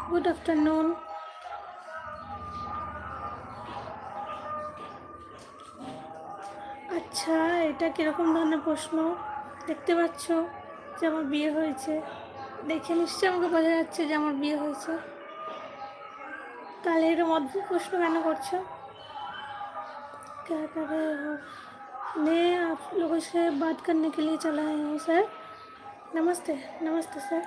Good afternoon. আচ্ছা, এটা কীরকম ধরনের প্রশ্ন? দেখতে পাচ্ছ যে আমার বিয়ে হয়েছে, দেখে নিশ্চয়ই আমাকে বোঝা যাচ্ছে যে আমার বিয়ে হয়েছে। তাহলে এরকম অদ্ভুত প্রশ্ন কেন করছো? क्या कर रहे हो? मैं आप लोगों से बात करने के लिए चला आया हूँ सर। नमस्ते। नमस्ते सर।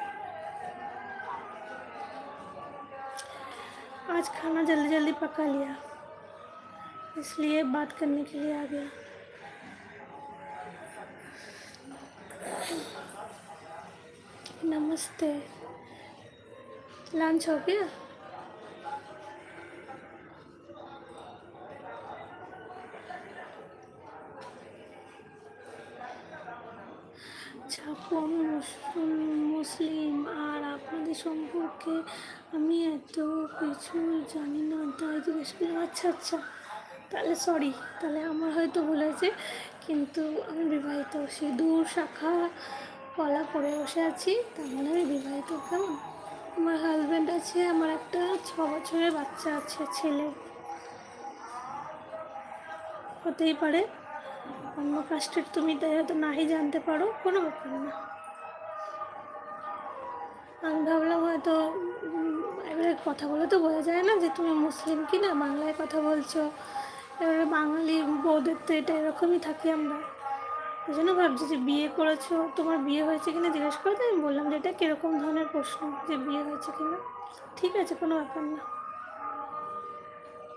आज खाना जल्दी जल्दी पका लिया, इसलिए बात करने के लिए आ गया। नमस्ते। लंच हो गया? আচ্ছা আপু, আমি মুসলিম, আর আপনাদের সম্পর্কে আমি এত কিছু জানি না, তাই জিজ্ঞেস করলাম। আচ্ছা আচ্ছা, তাহলে সরি, তাহলে আমার হয়তো ভুল হয়েছে। কিন্তু আমি বিবাহিত, সিঁদুর শাখা পলা পরে বসে আছি, তার মানে আমি বিবাহিত। কেমন? আমার হাজব্যান্ড আছে, আমার একটা 6 বছরের বাচ্চা আছে, ছেলে। হতেই পারে অন্য কাস্টের, তুমি তাই হয়তো নাই জানতে পারো, কোনো ব্যাপার না। আমি ভাবলাম হয়তো এবারে কথা বলে তো বোঝা যায় না যে তুমি মুসলিম কি না, বাংলায় কথা বলছো। এবারে বাঙালি বউদের তো এটা এরকমই থাকি আমরা। ওই জন্য ভাবছি যে বিয়ে করেছো, তোমার বিয়ে হয়েছে কিনা জিজ্ঞেস করতে আমি বললাম যে এটা কীরকম ধরনের প্রশ্ন, যে বিয়ে হয়েছে কিনা। ঠিক আছে, কোনো ব্যাপার না।